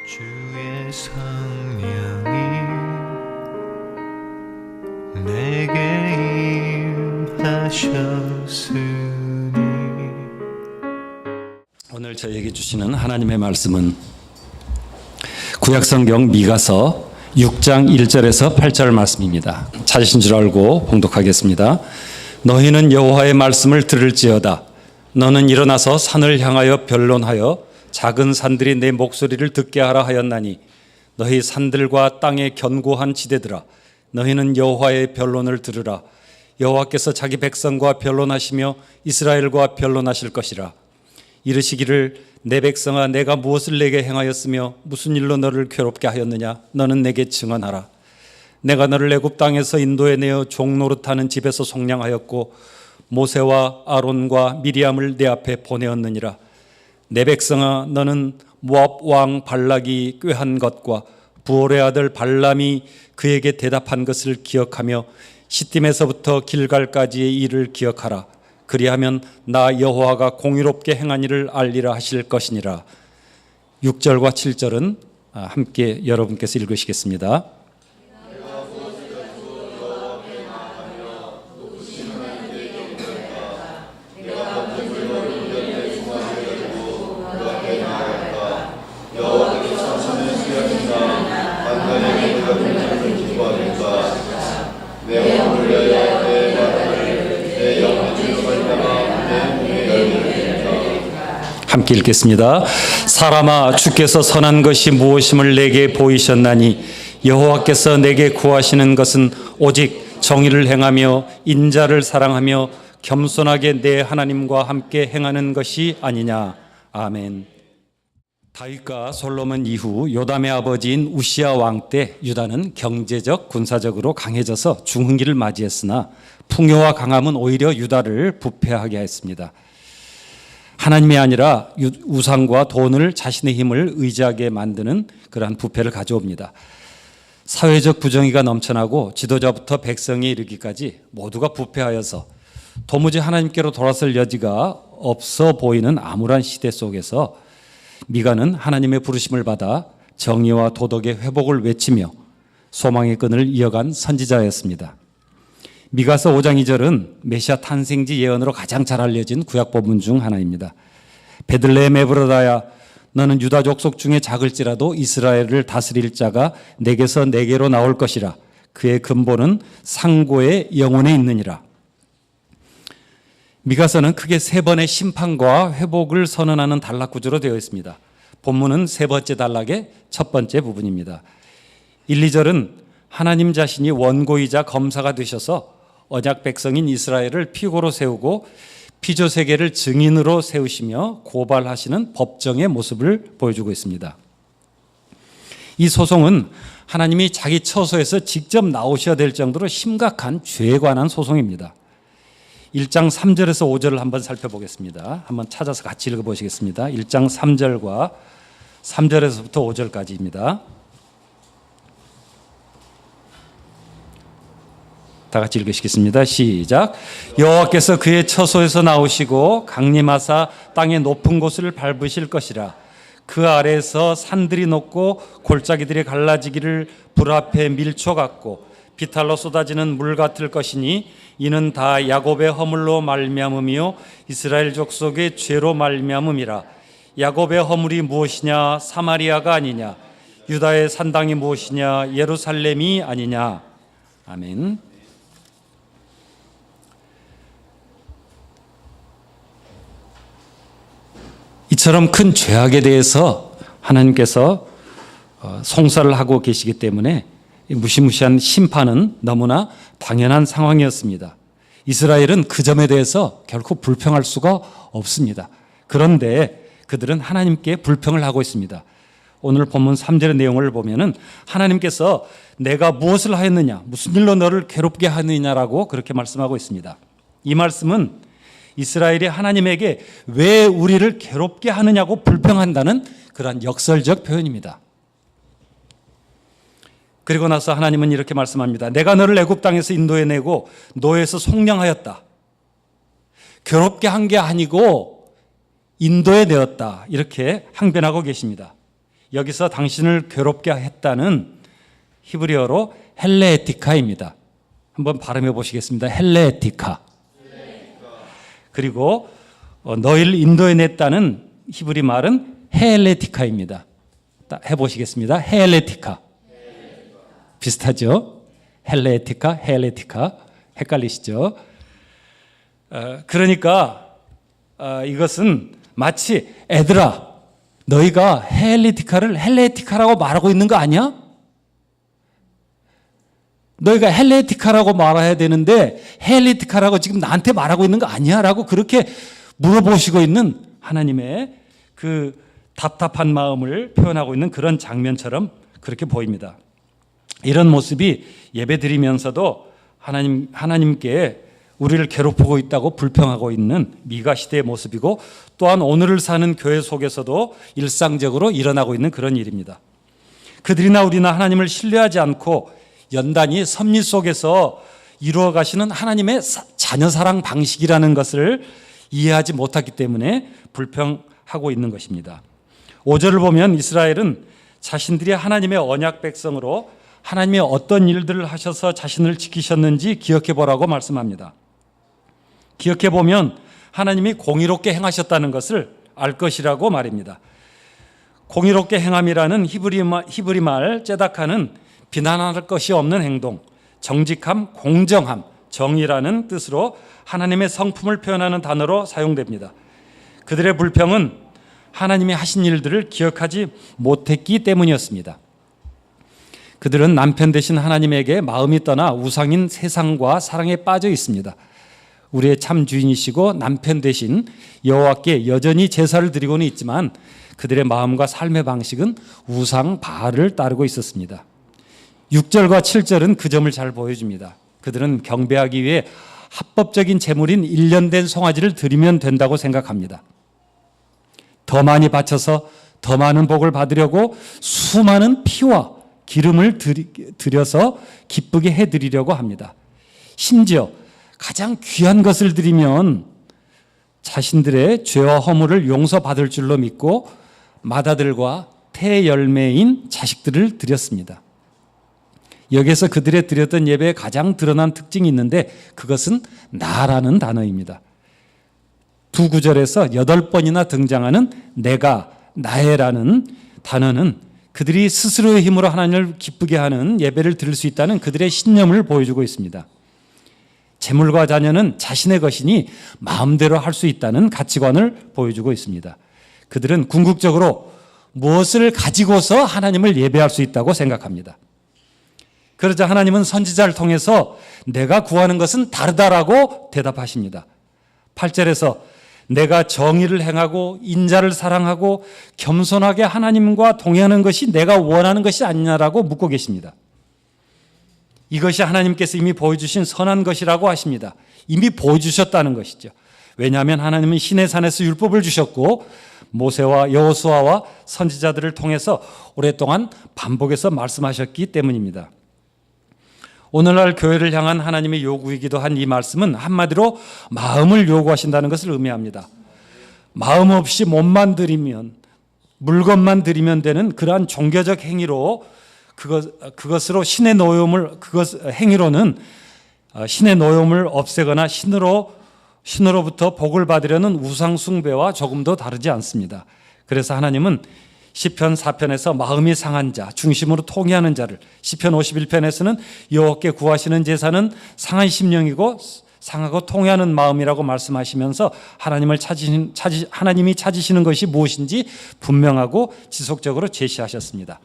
주의 성령이 내게 임하셨으니. 오늘 저에게 주시는 하나님의 말씀은 구약성경 미가서 6장 1절에서 8절 말씀입니다. 찾으신 줄 알고 봉독하겠습니다. 너희는 여호와의 말씀을 들을지어다. 너는 일어나서 산을 향하여 변론하여 작은 산들이 내 목소리를 듣게 하라 하였나니 너희 산들과 땅의 견고한 지대들아, 너희는 여호와의 변론을 들으라. 여호와께서 자기 백성과 변론하시며 이스라엘과 변론하실 것이라. 이르시기를 내 백성아, 내가 무엇을 내게 행하였으며 무슨 일로 너를 괴롭게 하였느냐? 너는 내게 증언하라. 내가 너를 애굽 땅에서 인도해 내어 종 노릇하는 집에서 속량하였고 모세와 아론과 미리암을 내 앞에 보내었느니라. 내 백성아, 너는 모압 왕 발락이 꾀한 것과 부올의 아들 발람이 그에게 대답한 것을 기억하며 시딤에서부터 길갈까지의 일을 기억하라. 그리하면 나 여호와가 공의롭게 행한 일을 알리라 하실 것이니라. 6절과 7절은 함께 여러분께서 읽으시겠습니다. 함께 읽겠습니다. 사람아, 주께서 선한 것이 무엇임을 내게 보이셨나니 여호와께서 내게 구하시는 것은 오직 정의를 행하며 인자를 사랑하며 겸손하게 내 하나님과 함께 행하는 것이 아니냐. 아멘. 다윗과 솔로몬 이후 요담의 아버지인 우시아 왕 때 유다는 경제적, 군사적으로 강해져서 중흥기를 맞이했으나 풍요와 강함은 오히려 유다를 부패하게 했습니다. 하나님이 아니라 우상과 돈을 자신의 힘을 의지하게 만드는 그러한 부패를 가져옵니다. 사회적 부정의가 넘쳐나고 지도자부터 백성에 이르기까지 모두가 부패하여서 도무지 하나님께로 돌아설 여지가 없어 보이는 암울한 시대 속에서 미가는 하나님의 부르심을 받아 정의와 도덕의 회복을 외치며 소망의 끈을 이어간 선지자였습니다. 미가서 5장 2절은 메시아 탄생지 예언으로 가장 잘 알려진 구약 본문 중 하나입니다. 베들레헴 에브라다야, 너는 유다 족속 중에 작을지라도 이스라엘을 다스릴 자가 내게서 내게로 나올 것이라. 그의 근본은 상고의 영혼에 있느니라. 미가서는 크게 세 번의 심판과 회복을 선언하는 단락 구조로 되어 있습니다. 본문은 세 번째 단락의 첫 번째 부분입니다. 1, 2절은 하나님 자신이 원고이자 검사가 되셔서 언약 백성인 이스라엘을 피고로 세우고 피조 세계를 증인으로 세우시며 고발하시는 법정의 모습을 보여주고 있습니다. 이 소송은 하나님이 자기 처소에서 직접 나오셔야 될 정도로 심각한 죄에 관한 소송입니다. 1장 3절에서 5절을 한번 살펴보겠습니다. 한번 찾아서 같이 읽어보시겠습니다. 1장 3절과 3절에서부터 5절까지입니다. 다 같이 읽으시겠습니다. 시작. 여호와께서 그의 처소에서 나오시고 강림하사 땅의 높은 곳을 밟으실 것이라. 그 아래에서 산들이 높고 골짜기들이 갈라지기를 불 앞에 밀초 같고 비탈로 쏟아지는 물 같을 것이니 이는 다 야곱의 허물로 말미암음이요 이스라엘 족속의 죄로 말미암음이라. 야곱의 허물이 무엇이냐? 사마리아가 아니냐? 유다의 산당이 무엇이냐? 예루살렘이 아니냐? 아멘. 이처럼 큰 죄악에 대해서 하나님께서 송사를 하고 계시기 때문에 무시무시한 심판은 너무나 당연한 상황이었습니다. 이스라엘은 그 점에 대해서 결코 불평할 수가 없습니다. 그런데 그들은 하나님께 불평을 하고 있습니다. 오늘 본문 3절의 내용을 보면은 하나님께서 내가 무엇을 하였느냐, 무슨 일로 너를 괴롭게 하느냐라고 그렇게 말씀하고 있습니다. 이 말씀은 이스라엘이 하나님에게 왜 우리를 괴롭게 하느냐고 불평한다는 그러한 역설적 표현입니다. 그리고 나서 하나님은 이렇게 말씀합니다. 내가 너를 애굽 땅에서 인도해내고 노예에서 속량하였다. 괴롭게 한 게 아니고 인도해내었다. 이렇게 항변하고 계십니다. 여기서 당신을 괴롭게 했다는 히브리어로 헬레티카입니다. 한번 발음해 보시겠습니다. 헬레티카. 그리고 너희를 인도해냈다는 히브리 말은 헬레티카입니다. 해보시겠습니다. 헬레티카. 비슷하죠? 헬레티카, 헬레티카. 헷갈리시죠? 그러니까 이것은 마치 애들아, 너희가 헬레티카를 헬레티카라고 말하고 있는 거 아니야? 너희가 헬레티카라고 말해야 되는데 헬레티카라고 지금 나한테 말하고 있는 거 아니야? 라고 그렇게 물어보시고 있는 하나님의 그 답답한 마음을 표현하고 있는 그런 장면처럼 그렇게 보입니다. 이런 모습이 예배드리면서도 하나님께 우리를 괴롭히고 있다고 불평하고 있는 미가 시대의 모습이고, 또한 오늘을 사는 교회 속에서도 일상적으로 일어나고 있는 그런 일입니다. 그들이나 우리나 하나님을 신뢰하지 않고 연단이 섭리 속에서 이루어 가시는 하나님의 자녀 사랑 방식이라는 것을 이해하지 못했기 때문에 불평하고 있는 것입니다. 5절을 보면 이스라엘은 자신들이 하나님의 언약 백성으로 하나님이 어떤 일들을 하셔서 자신을 지키셨는지 기억해 보라고 말씀합니다. 기억해 보면 하나님이 공의롭게 행하셨다는 것을 알 것이라고 말입니다. 공의롭게 행함이라는 히브리 말 째다카는 비난할 것이 없는 행동, 정직함, 공정함, 정의라는 뜻으로 하나님의 성품을 표현하는 단어로 사용됩니다. 그들의 불평은 하나님이 하신 일들을 기억하지 못했기 때문이었습니다. 그들은 남편 대신 하나님에게 마음이 떠나 우상인 세상과 사랑에 빠져 있습니다. 우리의 참 주인이시고 남편 대신 여호와께 여전히 제사를 드리고는 있지만 그들의 마음과 삶의 방식은 우상 바알을 따르고 있었습니다. 6절과 7절은 그 점을 잘 보여줍니다. 그들은 경배하기 위해 합법적인 제물인 1년 된 송아지를 드리면 된다고 생각합니다. 더 많이 바쳐서 더 많은 복을 받으려고 수많은 피와 기름을 들여서 기쁘게 해드리려고 합니다. 심지어 가장 귀한 것을 드리면 자신들의 죄와 허물을 용서받을 줄로 믿고 맏아들과 태열매인 자식들을 드렸습니다. 여기에서 그들의 드렸던 예배에 가장 드러난 특징이 있는데 그것은 나라는 단어입니다. 두 구절에서 8번이나 등장하는 내가, 나의라는 단어는 그들이 스스로의 힘으로 하나님을 기쁘게 하는 예배를 드릴 수 있다는 그들의 신념을 보여주고 있습니다. 재물과 자녀는 자신의 것이니 마음대로 할 수 있다는 가치관을 보여주고 있습니다. 그들은 궁극적으로 무엇을 가지고서 하나님을 예배할 수 있다고 생각합니다. 그러자 하나님은 선지자를 통해서 내가 구하는 것은 다르다라고 대답하십니다. 8절에서 내가 정의를 행하고 인자를 사랑하고 겸손하게 하나님과 동행하는 것이 내가 원하는 것이 아니냐라고 묻고 계십니다. 이것이 하나님께서 이미 보여주신 선한 것이라고 하십니다. 이미 보여주셨다는 것이죠. 왜냐하면 하나님은 시내산에서 율법을 주셨고 모세와 여호수아와 선지자들을 통해서 오랫동안 반복해서 말씀하셨기 때문입니다. 오늘날 교회를 향한 하나님의 요구이기도 한 이 말씀은 한마디로 마음을 요구하신다는 것을 의미합니다. 마음 없이 몸만 드리면, 물건만 드리면 되는 그러한 종교적 행위로 그것으로 신의 노여움을 행위로는 신의 노여움을 없애거나 신으로부터 복을 받으려는 우상 숭배와 조금도 다르지 않습니다. 그래서 하나님은 시편 4편에서 마음이 상한 자 중심으로 통회하는 자를, 시편 51편에서는 여호와께 구하시는 제사는 상한 심령이고 상하고 통회하는 마음이라고 말씀하시면서 하나님이 찾으시는 것이 무엇인지 분명하고 지속적으로 제시하셨습니다.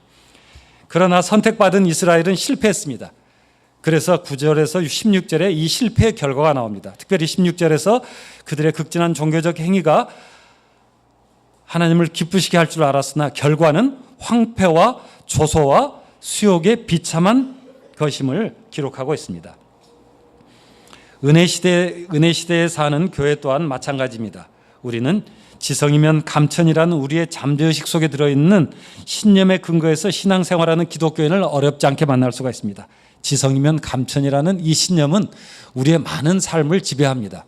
그러나 선택받은 이스라엘은 실패했습니다. 그래서 9절에서 16절에 이 실패의 결과가 나옵니다. 특별히 16절에서 그들의 극진한 종교적 행위가 하나님을 기쁘시게 할 줄 알았으나 결과는 황폐와 조소와 수욕의 비참한 것임을 기록하고 있습니다. 은혜 시대에 사는 교회 또한 마찬가지입니다. 우리는 지성이면 감천이라는 우리의 잠재의식 속에 들어있는 신념의 근거에서 신앙생활하는 기독교인을 어렵지 않게 만날 수가 있습니다. 지성이면 감천이라는 이 신념은 우리의 많은 삶을 지배합니다.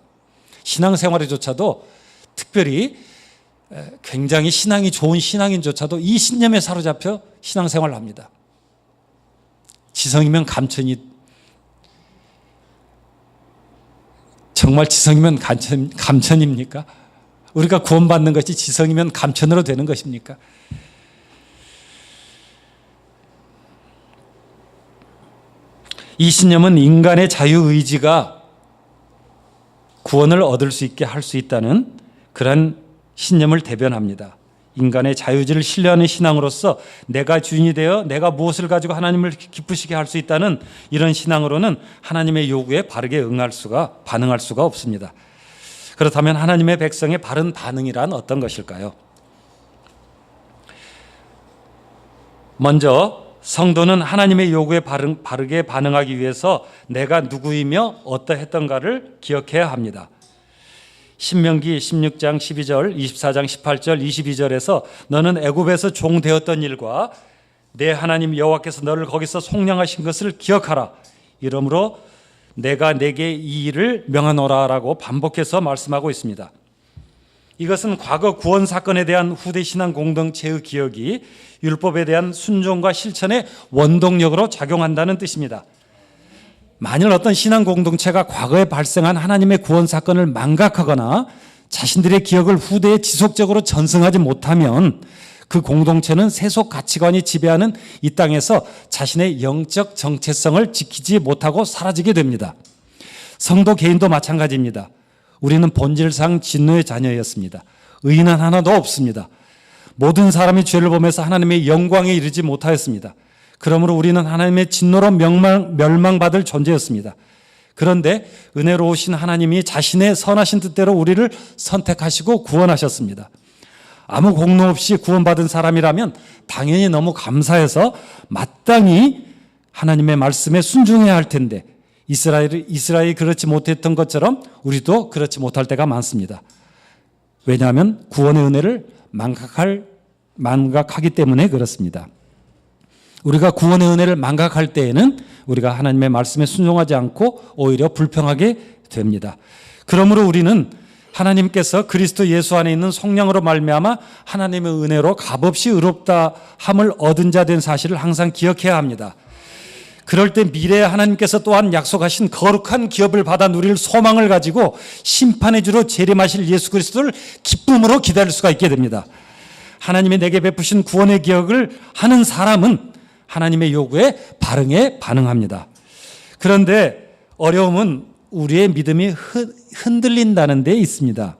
신앙생활에조차도 특별히 굉장히 신앙이 좋은 신앙인조차도 이 신념에 사로잡혀 신앙생활을 합니다. 지성이면 감천이, 정말 지성이면 감천입니까? 우리가 구원받는 것이 지성이면 감천으로 되는 것입니까? 이 신념은 인간의 자유의지가 구원을 얻을 수 있게 할 수 있다는 그런 신념을 대변합니다. 인간의 자유의지를 신뢰하는 신앙으로서 내가 주인이 되어 내가 무엇을 가지고 하나님을 기쁘시게 할 수 있다는 이런 신앙으로는 하나님의 요구에 바르게 반응할 수가 없습니다. 그렇다면 하나님의 백성의 바른 반응이란 어떤 것일까요? 먼저 성도는 하나님의 요구에 바르게 반응하기 위해서 내가 누구이며 어떠했던가를 기억해야 합니다. 신명기 16장 12절, 24장 18절, 22절에서 너는 애굽에서 종 되었던 일과 내 하나님 여호와께서 너를 거기서 속량하신 것을 기억하라. 이러므로 내가 내게 이 일을 명하노라라고 반복해서 말씀하고 있습니다. 이것은 과거 구원 사건에 대한 후대 신앙 공동체의 기억이 율법에 대한 순종과 실천의 원동력으로 작용한다는 뜻입니다. 만일 어떤 신앙 공동체가 과거에 발생한 하나님의 구원 사건을 망각하거나 자신들의 기억을 후대에 지속적으로 전승하지 못하면 그 공동체는 세속 가치관이 지배하는 이 땅에서 자신의 영적 정체성을 지키지 못하고 사라지게 됩니다. 성도 개인도 마찬가지입니다. 우리는 본질상 진노의 자녀였습니다. 의인은 하나도 없습니다. 모든 사람이 죄를 범해서 하나님의 영광에 이르지 못하였습니다. 그러므로 우리는 하나님의 진노로 멸망받을 존재였습니다. 그런데 은혜로우신 하나님이 자신의 선하신 뜻대로 우리를 선택하시고 구원하셨습니다. 아무 공로 없이 구원받은 사람이라면 당연히 너무 감사해서 마땅히 하나님의 말씀에 순종해야 할 텐데 이스라엘이 그렇지 못했던 것처럼 우리도 그렇지 못할 때가 많습니다. 왜냐하면 구원의 은혜를 망각하기 때문에 그렇습니다. 우리가 구원의 은혜를 망각할 때에는 우리가 하나님의 말씀에 순종하지 않고 오히려 불평하게 됩니다. 그러므로 우리는 하나님께서 그리스도 예수 안에 있는 성령으로 말미암아 하나님의 은혜로 값없이 의롭다 함을 얻은 자 된 사실을 항상 기억해야 합니다. 그럴 때 미래에 하나님께서 또한 약속하신 거룩한 기업을 받아 누릴 소망을 가지고 심판의 주로 재림하실 예수 그리스도를 기쁨으로 기다릴 수가 있게 됩니다. 하나님이 내게 베푸신 구원의 기억을 하는 사람은 하나님의 요구에 반응합니다. 그런데 어려움은 우리의 믿음이 흔들린다는 데 있습니다.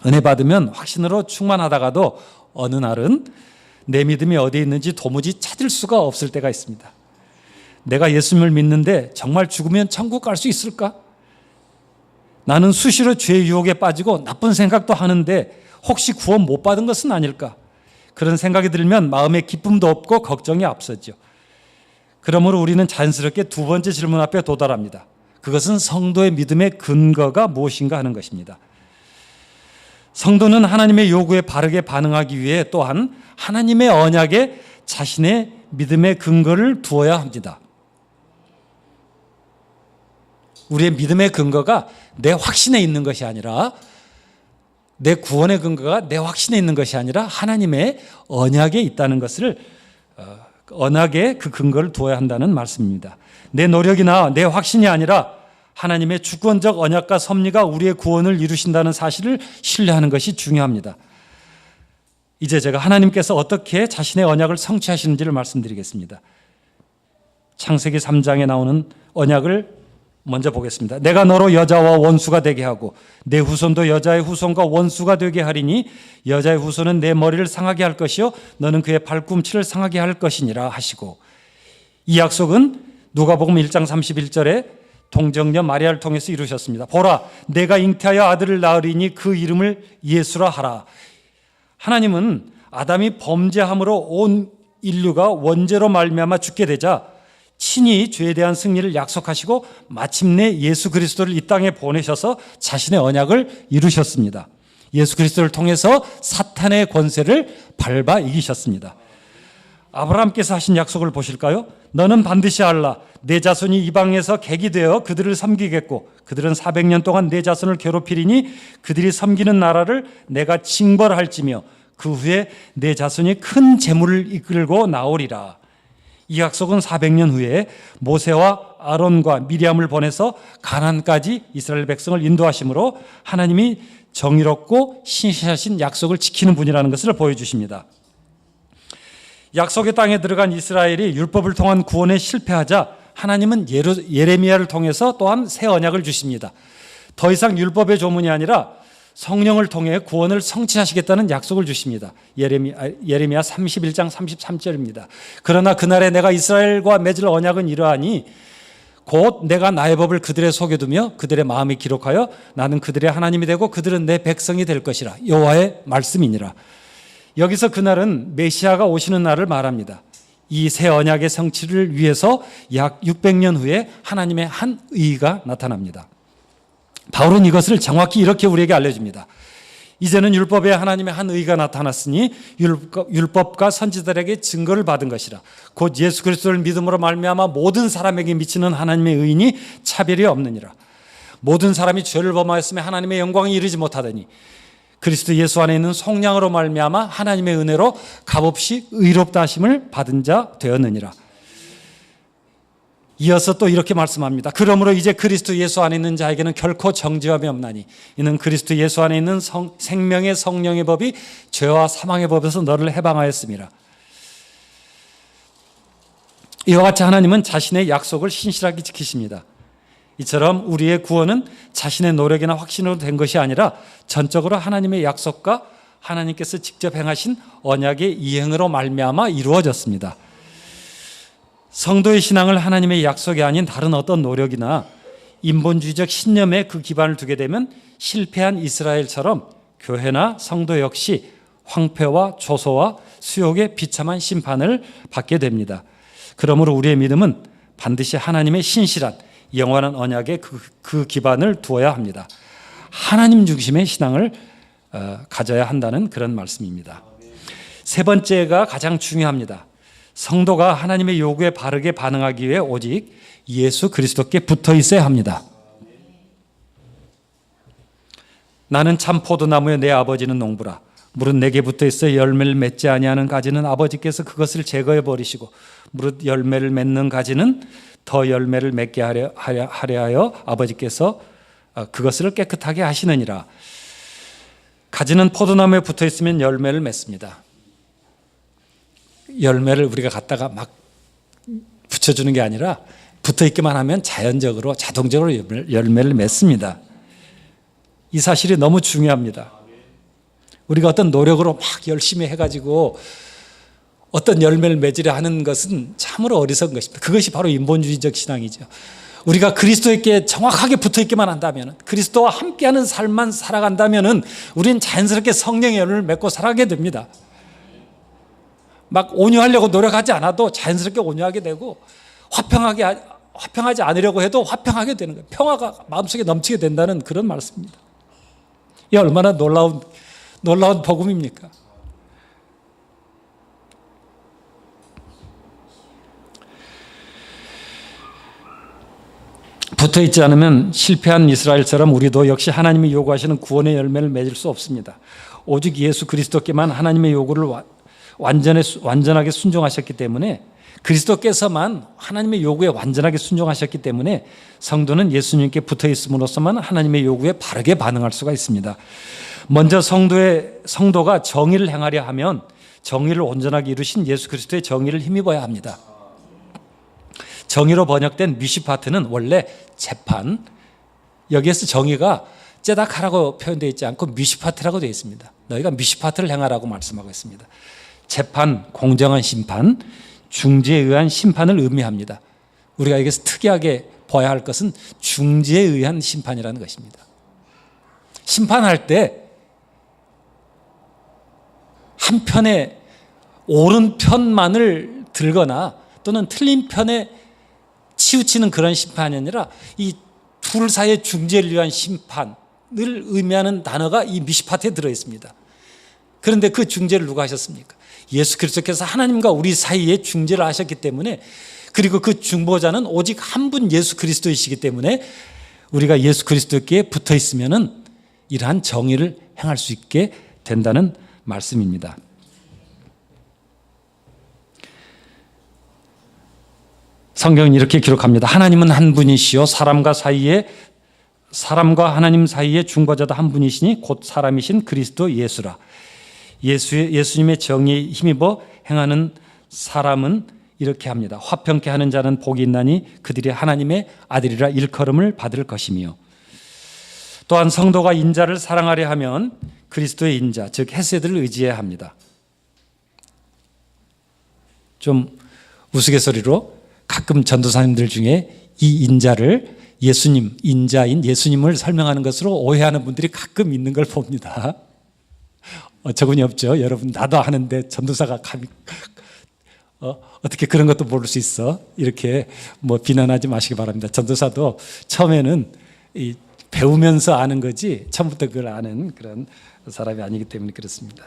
은혜 받으면 확신으로 충만하다가도 어느 날은 내 믿음이 어디에 있는지 도무지 찾을 수가 없을 때가 있습니다. 내가 예수님을 믿는데 정말 죽으면 천국 갈 수 있을까? 나는 수시로 죄의 유혹에 빠지고 나쁜 생각도 하는데 혹시 구원 못 받은 것은 아닐까? 그런 생각이 들면 마음에 기쁨도 없고 걱정이 앞서죠. 그러므로 우리는 자연스럽게 두 번째 질문 앞에 도달합니다. 그것은 성도의 믿음의 근거가 무엇인가 하는 것입니다. 성도는 하나님의 요구에 바르게 반응하기 위해 또한 하나님의 언약에 자신의 믿음의 근거를 두어야 합니다. 우리의 믿음의 근거가 내 확신에 있는 것이 아니라 내 구원의 근거가 내 확신에 있는 것이 아니라 하나님의 언약에 있다는 것을 언약에 그 근거를 두어야 한다는 말씀입니다. 내 노력이나 내 확신이 아니라 하나님의 주권적 언약과 섭리가 우리의 구원을 이루신다는 사실을 신뢰하는 것이 중요합니다. 이제 제가 하나님께서 어떻게 자신의 언약을 성취하시는지를 말씀드리겠습니다. 창세기 3장에 나오는 언약을 먼저 보겠습니다. 내가 너로 여자와 원수가 되게 하고 내 후손도 여자의 후손과 원수가 되게 하리니 여자의 후손은 내 머리를 상하게 할 것이요 너는 그의 발꿈치를 상하게 할 것이니라 하시고, 이 약속은 누가복음 1장 31절에 동정녀 마리아를 통해서 이루셨습니다. 보라, 내가 잉태하여 아들을 낳으리니 그 이름을 예수라 하라. 하나님은 아담이 범죄함으로 온 인류가 원죄로 말미암아 죽게 되자 친히 죄에 대한 승리를 약속하시고 마침내 예수 그리스도를 이 땅에 보내셔서 자신의 언약을 이루셨습니다. 예수 그리스도를 통해서 사탄의 권세를 밟아 이기셨습니다. 아브라함께서 하신 약속을 보실까요? 너는 반드시 알라. 내 자손이 이방에서 객이 되어 그들을 섬기겠고 그들은 400년 동안 내 자손을 괴롭히리니 그들이 섬기는 나라를 내가 징벌할지며 그 후에 내 자손이 큰 재물을 이끌고 나오리라. 이 약속은 400년 후에 모세와 아론과 미리암을 보내서 가나안까지 이스라엘 백성을 인도하심으로 하나님이 정의롭고 신실하신 약속을 지키는 분이라는 것을 보여주십니다. 약속의 땅에 들어간 이스라엘이 율법을 통한 구원에 실패하자 하나님은 예레미야를 통해서 또한 새 언약을 주십니다. 더 이상 율법의 조문이 아니라 성령을 통해 구원을 성취하시겠다는 약속을 주십니다. 예레미야 31장 33절입니다. 그러나 그날에 내가 이스라엘과 맺을 언약은 이러하니 곧 내가 나의 법을 그들의 속에 두며 그들의 마음에 기록하여 나는 그들의 하나님이 되고 그들은 내 백성이 될 것이라. 여호와의 말씀이니라. 여기서 그날은 메시아가 오시는 날을 말합니다. 이 새 언약의 성취를 위해서 약 600년 후에 하나님의 한 의가 나타납니다. 바울은 이것을 정확히 이렇게 우리에게 알려줍니다. 이제는 율법에 하나님의 한 의가 나타났으니 율법과 선지자들에게 증거를 받은 것이라. 곧 예수 그리스도를 믿음으로 말미암아 모든 사람에게 미치는 하나님의 의인이 차별이 없느니라. 모든 사람이 죄를 범하였으며 하나님의 영광에 이르지 못하더니 그리스도 예수 안에 있는 속량으로 말미암아 하나님의 은혜로 값없이 의롭다 하심을 받은 자 되었느니라. 이어서 또 이렇게 말씀합니다. 그러므로 이제 그리스도 예수 안에 있는 자에게는 결코 정죄함이 없나니 이는 그리스도 예수 안에 있는 생명의 성령의 법이 죄와 사망의 법에서 너를 해방하였습니다. 이와 같이 하나님은 자신의 약속을 신실하게 지키십니다. 이처럼 우리의 구원은 자신의 노력이나 확신으로 된 것이 아니라 전적으로 하나님의 약속과 하나님께서 직접 행하신 언약의 이행으로 말미암아 이루어졌습니다. 성도의 신앙을 하나님의 약속이 아닌 다른 어떤 노력이나 인본주의적 신념에 그 기반을 두게 되면 실패한 이스라엘처럼 교회나 성도 역시 황폐와 조소와 수욕의 비참한 심판을 받게 됩니다. 그러므로 우리의 믿음은 반드시 하나님의 신실한 영원한 언약에 그 기반을 두어야 합니다. 하나님 중심의 신앙을 가져야 한다는 그런 말씀입니다. 세 번째가 가장 중요합니다. 성도가 하나님의 요구에 바르게 반응하기 위해 오직 예수 그리스도께 붙어 있어야 합니다. 나는 참 포도나무에 내 아버지는 농부라. 무릇 내게 붙어 있어 열매를 맺지 아니하는 가지는 아버지께서 그것을 제거해 버리시고 무릇 열매를 맺는 가지는 더 열매를 맺게 하려 하여 아버지께서 그것을 깨끗하게 하시느니라. 가지는 포도나무에 붙어 있으면 열매를 맺습니다. 열매를 우리가 갖다가 막 붙여주는 게 아니라 붙어 있기만 하면 자연적으로 자동적으로 열매를 맺습니다. 이 사실이 너무 중요합니다. 우리가 어떤 노력으로 막 열심히 해가지고 어떤 열매를 맺으려 하는 것은 참으로 어리석은 것입니다. 그것이 바로 인본주의적 신앙이죠. 우리가 그리스도에게 정확하게 붙어 있기만 한다면, 그리스도와 함께하는 삶만 살아간다면 우리는 자연스럽게 성령의 열매를 맺고 살아가게 됩니다. 막 온유하려고 노력하지 않아도 자연스럽게 온유하게 되고 화평하지 않으려고 해도 화평하게 되는 거예요. 평화가 마음속에 넘치게 된다는 그런 말씀입니다. 이 얼마나 놀라운 복음입니까? 붙어 있지 않으면 실패한 이스라엘처럼 우리도 역시 하나님이 요구하시는 구원의 열매를 맺을 수 없습니다. 오직 예수 그리스도께만 하나님의 요구를 완전하게 순종하셨기 때문에, 그리스도께서만 하나님의 요구에 완전하게 순종하셨기 때문에 성도는 예수님께 붙어 있음으로써만 하나님의 요구에 바르게 반응할 수가 있습니다. 먼저 성도가 정의를 행하려 하면 정의를 온전하게 이루신 예수 그리스도의 정의를 힘입어야 합니다. 정의로 번역된 미시파트는 원래 재판, 여기에서 정의가 째다카라고 표현되어 있지 않고 미시파트라고 되어 있습니다. 너희가 미시파트를 행하라고 말씀하고 있습니다. 재판, 공정한 심판, 중지에 의한 심판을 의미합니다. 우리가 여기서 특이하게 봐야 할 것은 중지에 의한 심판이라는 것입니다. 심판할 때 한편의 옳은 편만을 들거나 또는 틀린 편에 치우치는 그런 심판이 아니라 이 둘 사이의 중재를 위한 심판을 의미하는 단어가 이 미시파트에 들어있습니다. 그런데 그 중재를 누가 하셨습니까? 예수 그리스도께서 하나님과 우리 사이에 중재를 하셨기 때문에, 그리고 그 중보자는 오직 한 분 예수 그리스도이시기 때문에 우리가 예수 그리스도께 붙어 있으면은 이러한 정의를 행할 수 있게 된다는 말씀입니다. 성경은 이렇게 기록합니다. 하나님은 한 분이시요 사람과 하나님 사이에 중보자도 한 분이시니 곧 사람이신 그리스도 예수라. 예수님의 정의에 힘입어 행하는 사람은 이렇게 합니다. 화평케 하는 자는 복이 있나니 그들이 하나님의 아들이라 일컬음을 받을 것이며, 또한 성도가 인자를 사랑하려 하면 그리스도의 인자 즉 헤세드를 의지해야 합니다. 좀 우스갯소리로 가끔 전도사님들 중에 이 인자를 예수님, 인자인 예수님을 설명하는 것으로 오해하는 분들이 가끔 있는 걸 봅니다. 어처구니 없죠. 여러분, 나도 하는데 전도사가 감히 어떻게 그런 것도 모를 수 있어? 이렇게 비난하지 마시기 바랍니다. 전도사도 처음에는 배우면서 아는 거지 처음부터 그걸 아는 그런 사람이 아니기 때문에 그렇습니다.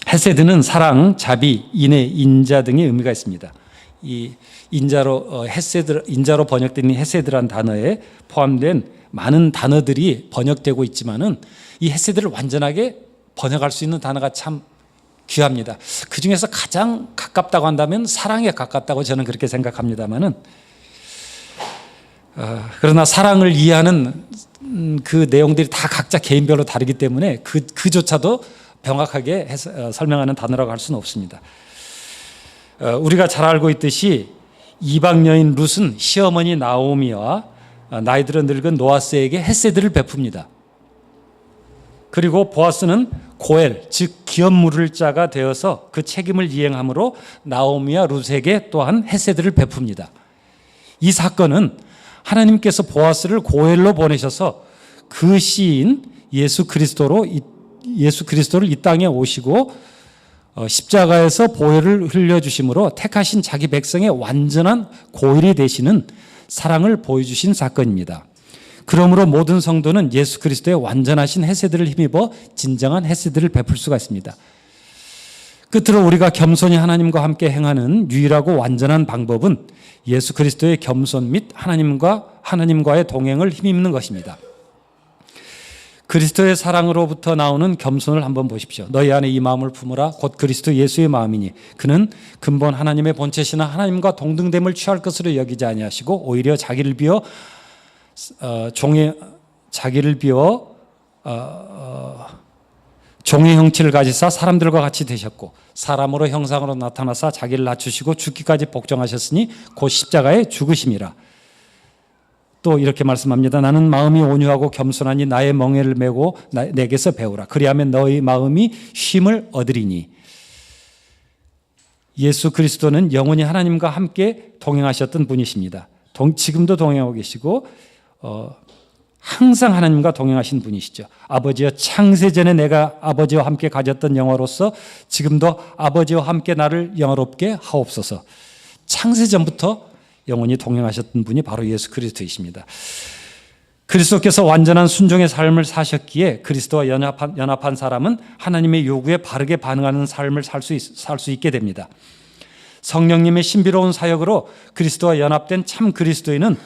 헤세드는 사랑, 자비, 인애, 인자 등의 의미가 있습니다. 이 인자로 번역된 헤세드란 단어에 포함된 많은 단어들이 번역되고 있지만은 이 헤세드를 완전하게 번역할 수 있는 단어가 참 귀합니다. 그 중에서 가장 가깝다고 한다면 사랑에 가깝다고 저는 그렇게 생각합니다만은, 그러나 사랑을 이해하는 그 내용들이 다 각자 개인별로 다르기 때문에 그조차도 명확하게 설명하는 단어라고 할 수는 없습니다. 우리가 잘 알고 있듯이 이방 여인 룻은 시어머니 나오미와 나이 들어 늙은 노아스에게 헤세드를 베풉니다. 그리고 보아스는 고엘 즉 기업 물을 자가 되어서 그 책임을 이행함으로 나오미와 룻에게 또한 헤세드를 베풉니다. 이 사건은 하나님께서 보아스를 고엘로 보내셔서 그 시인 예수 그리스도를 이 땅에 오시고 십자가에서 보혈을 흘려주심으로 택하신 자기 백성의 완전한 고일이 되시는 사랑을 보여주신 사건입니다. 그러므로 모든 성도는 예수 그리스도의 완전하신 헤세드를 힘입어 진정한 헤세드를 베풀 수가 있습니다. 끝으로 우리가 겸손히 하나님과 함께 행하는 유일하고 완전한 방법은 예수 그리스도의 겸손 및 하나님과의 동행을 힘입는 것입니다. 그리스도의 사랑으로부터 나오는 겸손을 한번 보십시오. 너희 안에 이 마음을 품으라 곧 그리스도 예수의 마음이니 그는 근본 하나님의 본체시나 하나님과 동등됨을 취할 것으로 여기지 아니하시고 오히려 자기를 비워 종의 형체를 가지사 사람들과 같이 되셨고 사람으로 형상으로 나타나사 자기를 낮추시고 죽기까지 복종하셨으니 곧 십자가에 죽으심이라. 또 이렇게 말씀합니다. 나는 마음이 온유하고 겸손하니 나의 멍에를 메고 내게서 배우라. 그리하면 너희 마음이 쉼을 얻으리니. 예수 그리스도는 영원히 하나님과 함께 동행하셨던 분이십니다. 지금도 동행하고 계시고 항상 하나님과 동행하신 분이시죠. 아버지여 창세전에 내가 아버지와 함께 가졌던 영화로서 지금도 아버지와 함께 나를 영화롭게 하옵소서. 창세전부터 영원히 동행하셨던 분이 바로 예수 그리스도이십니다. 그리스도께서 완전한 순종의 삶을 사셨기에 그리스도와 연합한 사람은 하나님의 요구에 바르게 반응하는 삶을 살 수 있게 됩니다. 성령님의 신비로운 사역으로 그리스도와 연합된 참 그리스도인은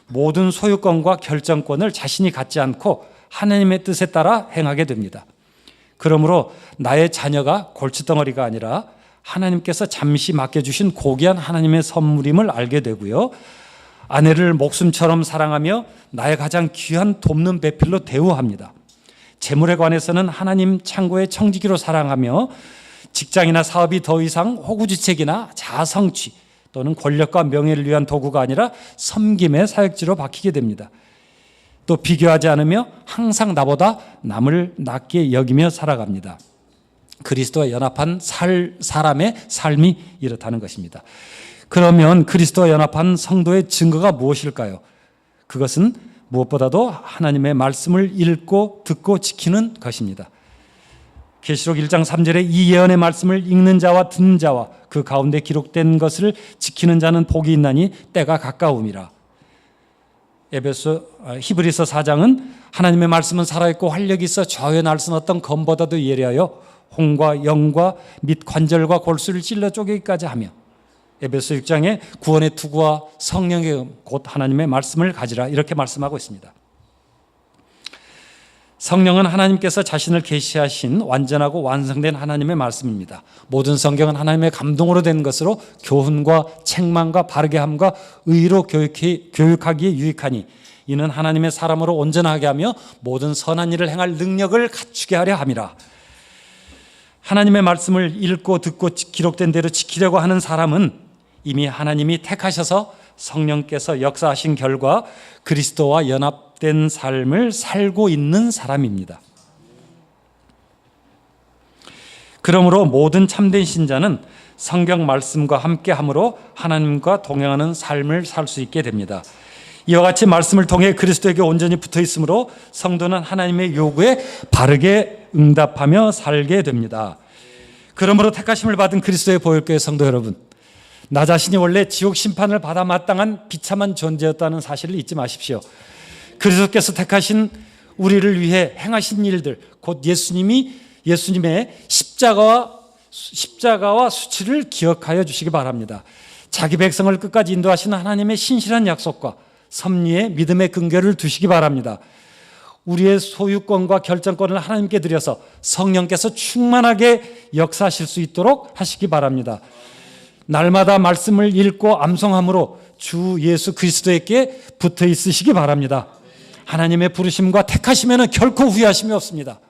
모든 소유권과 결정권을 자신이 갖지 않고 하나님의 뜻에 따라 행하게 됩니다. 그러므로 나의 자녀가 골칫덩어리가 아니라 하나님께서 잠시 맡겨주신 고귀한 하나님의 선물임을 알게 되고요. 아내를 목숨처럼 사랑하며 나의 가장 귀한 돕는 배필로 대우합니다. 재물에 관해서는 하나님 창고의 청지기로 사랑하며 직장이나 사업이 더 이상 호구지책이나 자아성취 또는 권력과 명예를 위한 도구가 아니라 섬김의 사역지로 바뀌게 됩니다. 또 비교하지 않으며 항상 나보다 남을 낮게 여기며 살아갑니다. 그리스도와 연합한 사람의 삶이 이렇다는 것입니다. 그러면 그리스도와 연합한 성도의 증거가 무엇일까요? 그것은 무엇보다도 하나님의 말씀을 읽고 듣고 지키는 것입니다. 계시록 1장 3절에 이 예언의 말씀을 읽는 자와 듣는 자와 그 가운데 기록된 것을 지키는 자는 복이 있나니 때가 가까움이라. 히브리서 4장은 하나님의 말씀은 살아있고 활력이 있어 좌우에 날선 어떤 검보다도 예리하여 홍과 영과 및 관절과 골수를 찔러 쪼개기까지 하며, 에베소 6장에 구원의 투구와 성령의 곧 하나님의 말씀을 가지라 이렇게 말씀하고 있습니다. 성령은 하나님께서 자신을 계시하신 완전하고 완성된 하나님의 말씀입니다. 모든 성경은 하나님의 감동으로 된 것으로 교훈과 책망과 바르게 함과 의로 교육하기에 유익하니 이는 하나님의 사람으로 온전하게 하며 모든 선한 일을 행할 능력을 갖추게 하려 함이라. 하나님의 말씀을 읽고 듣고 기록된 대로 지키려고 하는 사람은 이미 하나님이 택하셔서 성령께서 역사하신 결과 그리스도와 연합된 삶을 살고 있는 사람입니다. 그러므로 모든 참된 신자는 성경 말씀과 함께함으로 하나님과 동행하는 삶을 살 수 있게 됩니다. 이와 같이 말씀을 통해 그리스도에게 온전히 붙어 있으므로 성도는 하나님의 요구에 바르게 응답하며 살게 됩니다. 그러므로 택하심을 받은 그리스도의 보혈교회 성도 여러분, 나 자신이 원래 지옥 심판을 받아 마땅한 비참한 존재였다는 사실을 잊지 마십시오. 그리스도께서 택하신 우리를 위해 행하신 일들, 곧 예수님의 십자가와 수치를 기억하여 주시기 바랍니다. 자기 백성을 끝까지 인도하시는 하나님의 신실한 약속과 섭리의 믿음의 근거를 두시기 바랍니다. 우리의 소유권과 결정권을 하나님께 드려서 성령께서 충만하게 역사하실 수 있도록 하시기 바랍니다. 날마다 말씀을 읽고 암송함으로 주 예수 그리스도에게 붙어 있으시기 바랍니다. 하나님의 부르심과 택하심에는 결코 후회하심이 없습니다.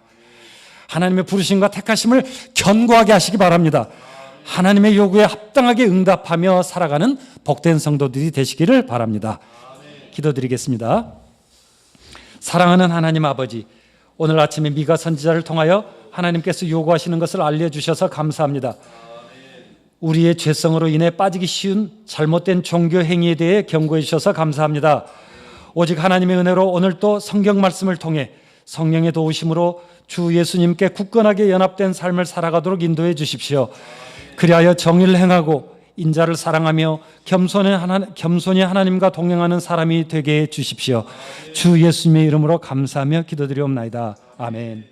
하나님의 부르심과 택하심을 견고하게 하시기 바랍니다. 하나님의 요구에 합당하게 응답하며 살아가는 복된 성도들이 되시기를 바랍니다. 기도드리겠습니다. 사랑하는 하나님 아버지, 오늘 아침에 미가 선지자를 통하여 하나님께서 요구하시는 것을 알려주셔서 감사합니다. 우리의 죄성으로 인해 빠지기 쉬운 잘못된 종교 행위에 대해 경고해 주셔서 감사합니다. 오직 하나님의 은혜로 오늘 또 성경 말씀을 통해 성령의 도우심으로 주 예수님께 굳건하게 연합된 삶을 살아가도록 인도해 주십시오. 그리하여 정의를 행하고 인자를 사랑하며 겸손히 하나님과 동행하는 사람이 되게 해 주십시오. 주 예수님의 이름으로 감사하며 기도드리옵나이다. 아멘.